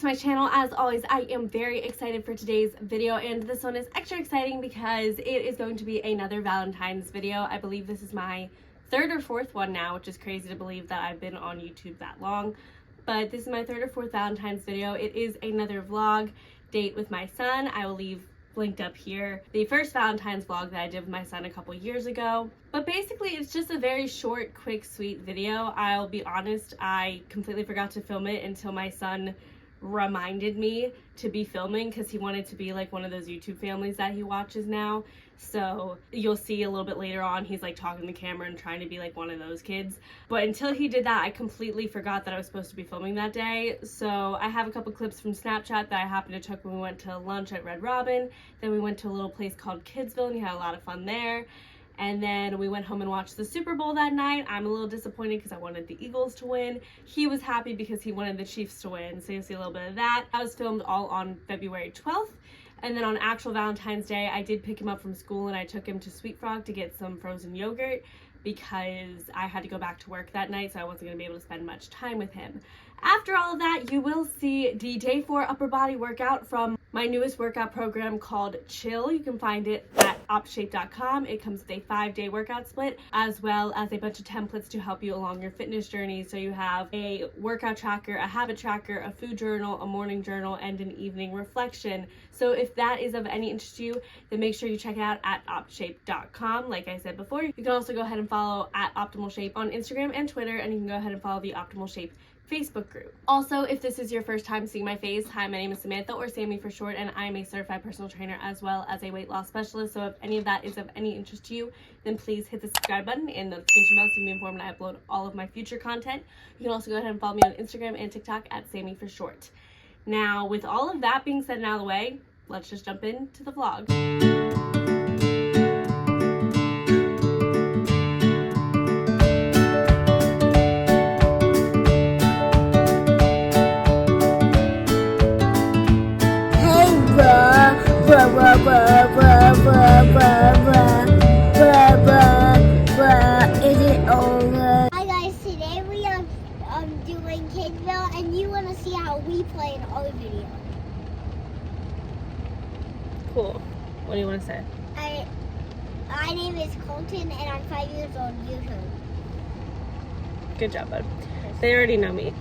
my channel. As always, I am very excited for today's video, and this one is extra exciting because it is going to be another Valentine's video. I believe this is my third or fourth one now, which is crazy to believe that I've been on YouTube that long. But this is my third or fourth Valentine's video. It is another vlog date with my son. I will leave linked up here the first Valentine's vlog that I did with my son a couple years ago. But basically it's just a very short, quick, sweet video. I'll be honest, I completely forgot to film it until my son reminded me to be filming, because he wanted to be like one of those YouTube families that he watches now. So you'll see a little bit later on, he's like talking to the camera and trying to be like one of those kids. But until he did that, I completely forgot that I was supposed to be filming that day. So I have a couple clips from Snapchat that I happened to took when we went to lunch at Red Robin. Then we went to a little place called Kidsville and we had a lot of fun there. And then we went home and watched the Super Bowl that night. I'm a little disappointed because I wanted the Eagles to win. He was happy because he wanted the Chiefs to win. So you'll see a little bit of that. That was filmed all on February 12th. And then on actual Valentine's Day, I did pick him up from school and I took him to Sweet Frog to get some frozen yogurt because I had to go back to work that night, so I wasn't going to be able to spend much time with him. After all of that, you will see the day 4 upper body workout from my newest workout program called Chill. You can find it at opshape.com. It comes with a 5-day workout split, as well as a bunch of templates to help you along your fitness journey. So you have a workout tracker, a habit tracker, a food journal, a morning journal, and an evening reflection. So if that is of any interest to you, then make sure you check it out at opshape.com. Like I said before, you can also go ahead and follow at Optimal Shape on Instagram and Twitter, and you can go ahead and follow the Optimal Shape Facebook group. Also, if this is your first time seeing my face, hi, my name is Samantha, or Sammy for short, and I am a certified personal trainer as well as a weight loss specialist. So if any of that is of any interest to you, then please hit the subscribe button and notification bell to be informed when I upload all of my future content. You can also go ahead and follow me on Instagram and TikTok at Sammy for short. Now, with all of that being said and out of the way, let's just jump into the vlog. Is it over? Hi guys, today we are doing Kidsville, and you want to see how we play in our video. Cool. What do you want to say? My name is Colton, and I'm 5 years old. YouTube. Good job, bud. They already know me.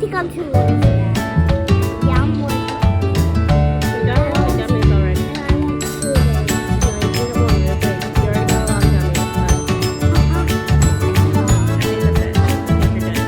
think I'm too low for that. Yeah, I'm more. You got all the gummies already. And I want two of those. No, you didn't want me to think. You already got a lot of gummies, but I think that's it. I think you're good.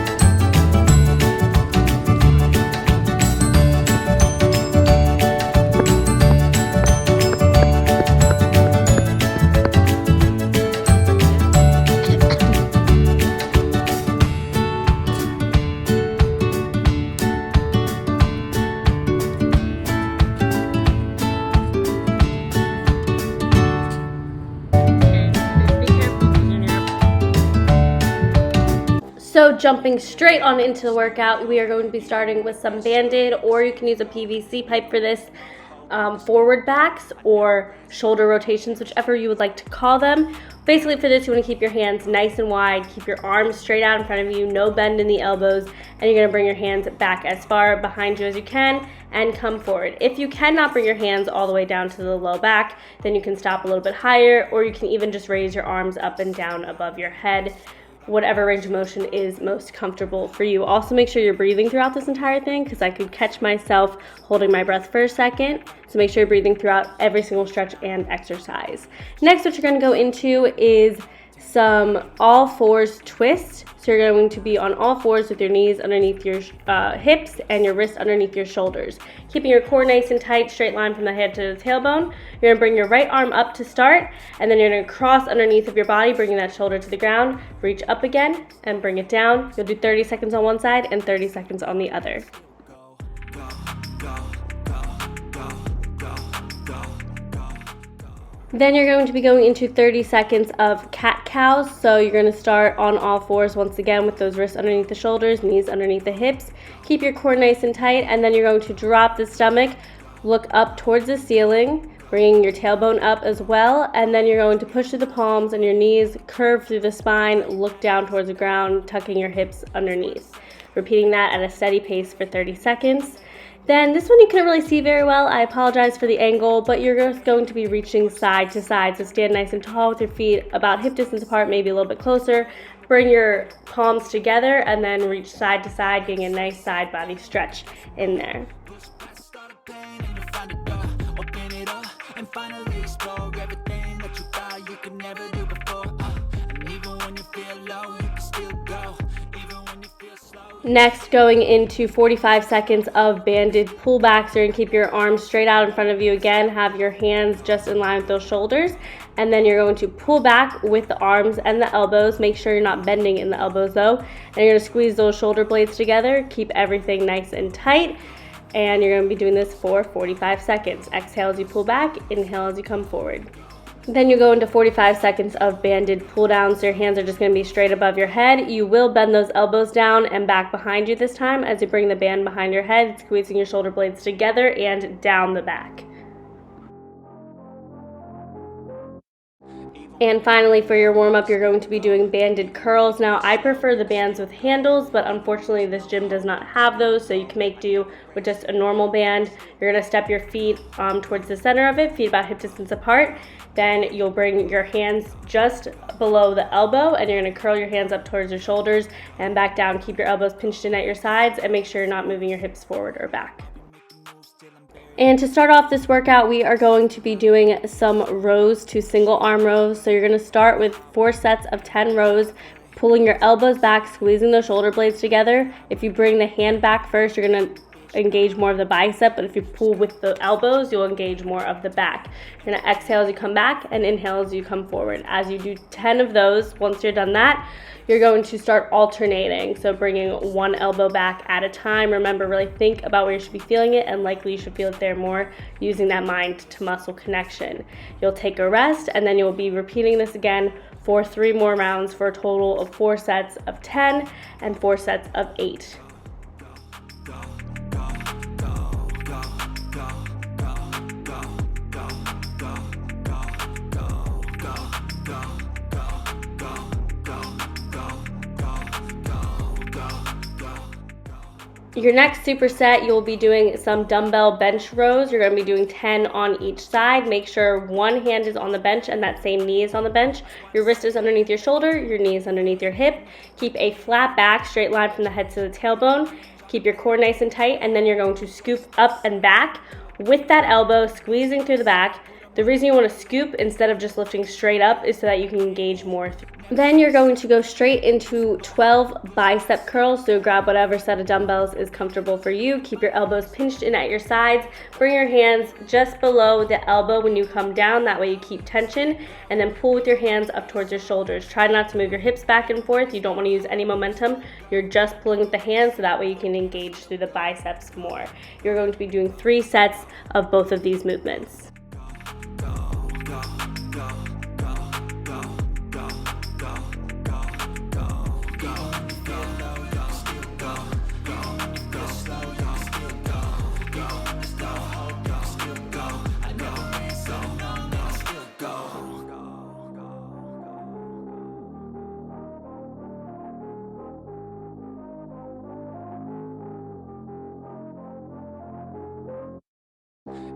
So jumping straight on into the workout, we are going to be starting with some Band-Aid, or you can use a PVC pipe for this, forward backs or shoulder rotations, whichever you would like to call them. Basically for this, you want to keep your hands nice and wide, keep your arms straight out in front of you, no bend in the elbows, and you're going to bring your hands back as far behind you as you can and come forward. If you cannot bring your hands all the way down to the low back, then you can stop a little bit higher, or you can even just raise your arms up and down above your head. Whatever range of motion is most comfortable for you. Also make sure you're breathing throughout this entire thing, because I could catch myself holding my breath for a second. So make sure you're breathing throughout every single stretch and exercise. Next, what you're going to go into is some all fours twist. So you're going to be on all fours with your knees underneath your hips and your wrists underneath your shoulders. Keeping your core nice and tight, straight line from the head to the tailbone. You're going to bring your right arm up to start, and then you're going to cross underneath of your body, bringing that shoulder to the ground. Reach up again and bring it down. You'll do 30 seconds on one side and 30 seconds on the other. Then you're going to be going into 30 seconds of cat-cows. So you're going to start on all fours once again with those wrists underneath the shoulders, knees underneath the hips. Keep your core nice and tight, and then you're going to drop the stomach, look up towards the ceiling, bringing your tailbone up as well, and then you're going to push through the palms and your knees, curve through the spine, look down towards the ground, tucking your hips underneath. Repeating that at a steady pace for 30 seconds. Then this one you couldn't really see very well. I apologize for the angle, but you're just going to be reaching side to side. So stand nice and tall with your feet about hip distance apart, maybe a little bit closer. Bring your palms together and then reach side to side, getting a nice side body stretch in there. Next, going into 45 seconds of banded pullbacks. You're going to keep your arms straight out in front of you again. Have your hands just in line with those shoulders. And then you're going to pull back with the arms and the elbows. Make sure you're not bending in the elbows though. And you're going to squeeze those shoulder blades together. Keep everything nice and tight. And you're going to be doing this for 45 seconds. Exhale as you pull back. Inhale as you come forward. Then you go into 45 seconds of banded pull down, so your hands are just going to be straight above your head. You will bend those elbows down and back behind you this time as you bring the band behind your head, squeezing your shoulder blades together and down the back. And finally, for your warm-up, you're going to be doing banded curls. Now, I prefer the bands with handles, but unfortunately this gym does not have those, so you can make do with just a normal band. You're going to step your feet towards the center of it, feet about hip distance apart. Then you'll bring your hands just below the elbow, and you're going to curl your hands up towards your shoulders and back down. Keep your elbows pinched in at your sides, and make sure you're not moving your hips forward or back. And to start off this workout, we are going to be doing some rows to single arm rows. So you're going to start with 4 sets of 10 rows, pulling your elbows back, squeezing those shoulder blades together. If you bring the hand back first, you're going to engage more of the bicep, but if you pull with the elbows, you'll engage more of the back. You're going to exhale as you come back and inhale as you come forward. As you do 10 of those, once you're done that, you're going to start alternating. So bringing one elbow back at a time. Remember, really think about where you should be feeling it, and likely you should feel it there more, using that mind to muscle connection. You'll take a rest, and then you'll be repeating this again for 3 more rounds for a total of 4 sets of 10 and 4 sets of 8. Your next superset, you'll be doing some dumbbell bench rows. You're going to be doing 10 on each side. Make sure one hand is on the bench and that same knee is on the bench. Your wrist is underneath your shoulder, your knee is underneath your hip. Keep a flat back, straight line from the head to the tailbone. Keep your core nice and tight, and then you're going to scoop up and back with that elbow, squeezing through the back. The reason you want to scoop instead of just lifting straight up is so that you can engage more. Then you're going to go straight into 12 bicep curls. So grab whatever set of dumbbells is comfortable for you. Keep your elbows pinched in at your sides. Bring your hands just below the elbow when you come down. That way you keep tension. And then pull with your hands up towards your shoulders. Try not to move your hips back and forth. You don't want to use any momentum. You're just pulling with the hands so that way you can engage through the biceps more. You're going to be doing 3 sets of both of these movements.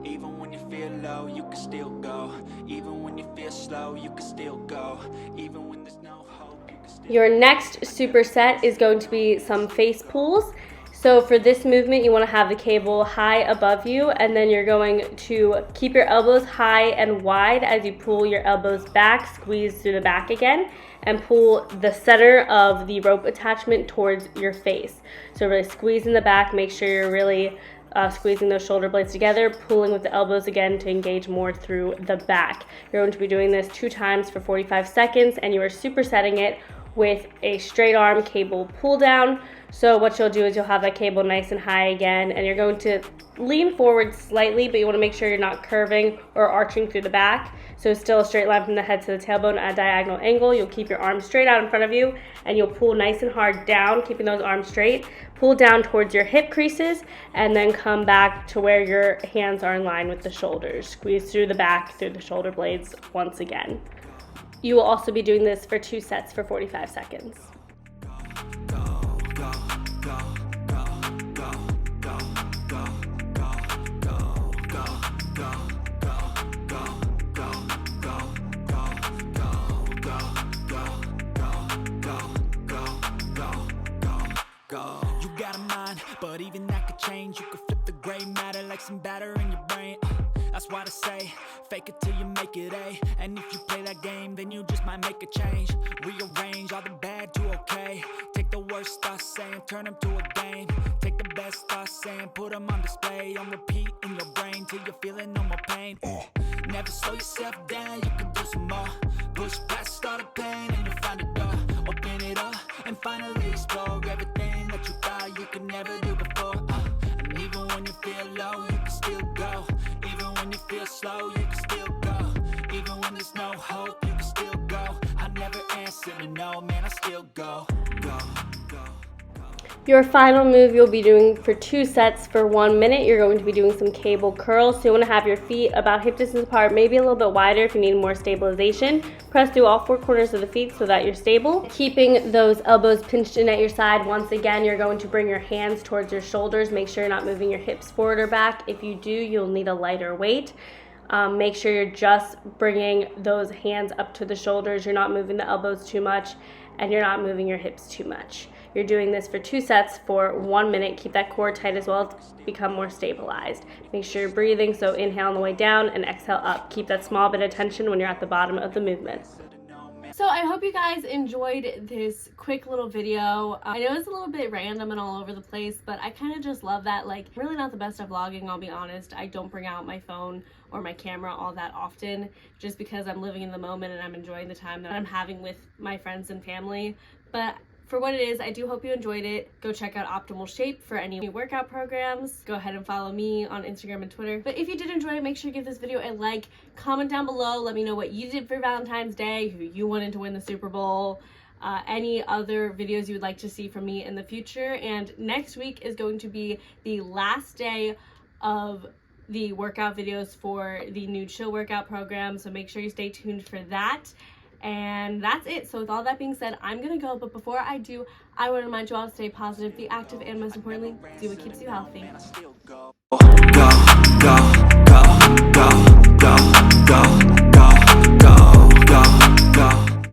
Even when you feel low, you can still go. Even when you feel slow, you can still go. Even when there's no hope, you can still go. Your next superset is going to be some face pulls. So for this movement, you want to have the cable high above you, and then you're going to keep your elbows high and wide as you pull your elbows back, squeeze through the back again, and pull the center of the rope attachment towards your face. So really squeeze in the back, make sure you're really squeezing those shoulder blades together, pulling with the elbows again to engage more through the back. You're going to be doing this 2 times for 45 seconds, and you are supersetting it with a straight arm cable pull down. So what you'll do is you'll have that cable nice and high again, and you're going to lean forward slightly, but you want to make sure you're not curving or arching through the back. So still a straight line from the head to the tailbone at a diagonal angle. You'll keep your arms straight out in front of you, and you'll pull nice and hard down, keeping those arms straight. Pull down towards your hip creases, and then come back to where your hands are in line with the shoulders. Squeeze through the back, through the shoulder blades once again. You will also be doing this for 2 sets for 45 seconds. You got a mind, but even that could change. You could flip the gray matter like some batter in your brain. That's why I say, fake it till you make it A. And if you play that game, then you just might make a change. Rearrange all the bad to okay. Take the worst thoughts saying, turn them to a game. Take the best thoughts saying, put them on display. On repeat in your brain till you're feeling no more pain. Never slow yourself down, you can do some more. Push past all the pain and you'll find a door. Open it up and finally explore everything that you thought you could never do before. And even when you feel low, you can still go. Even when you feel slow, you can still go. Even when there's no hope, you can still go. I never answer to no, man, I still go. Go. Your final move you'll be doing for 2 sets for 1 minute. You're going to be doing some cable curls. So you want to have your feet about hip distance apart, maybe a little bit wider if you need more stabilization. Press through all 4 corners of the feet so that you're stable. Keeping those elbows pinched in at your side. Once again, you're going to bring your hands towards your shoulders. Make sure you're not moving your hips forward or back. If you do, you'll need a lighter weight. Make sure you're just bringing those hands up to the shoulders. You're not moving the elbows too much, and you're not moving your hips too much. You're doing this for 2 sets for 1 minute. Keep that core tight as well to become more stabilized. Make sure you're breathing, so inhale on the way down and exhale up. Keep that small bit of tension when you're at the bottom of the movement. So I hope you guys enjoyed this quick little video. I know it's a little bit random and all over the place, but I kind of just love that. Like, really not the best at vlogging, I'll be honest. I don't bring out my phone or my camera all that often, just because I'm living in the moment and I'm enjoying the time that I'm having with my friends and family. But for what it is, I do hope you enjoyed it. Go check out Optimal Shape for any new workout programs. Go ahead and follow me on Instagram and Twitter. But if you did enjoy it, make sure to give this video a like. Comment down below. Let me know what you did for Valentine's Day, who you wanted to win the Super Bowl, any other videos you would like to see from me in the future. And next week is going to be the last day of the workout videos for the new chill workout program. So make sure you stay tuned for that. And that's it. So with all that being said, I'm gonna go, but before I do, I want to remind you all to stay positive, be active, and most importantly, do what keeps you healthy. Go, go, go, go, go, go.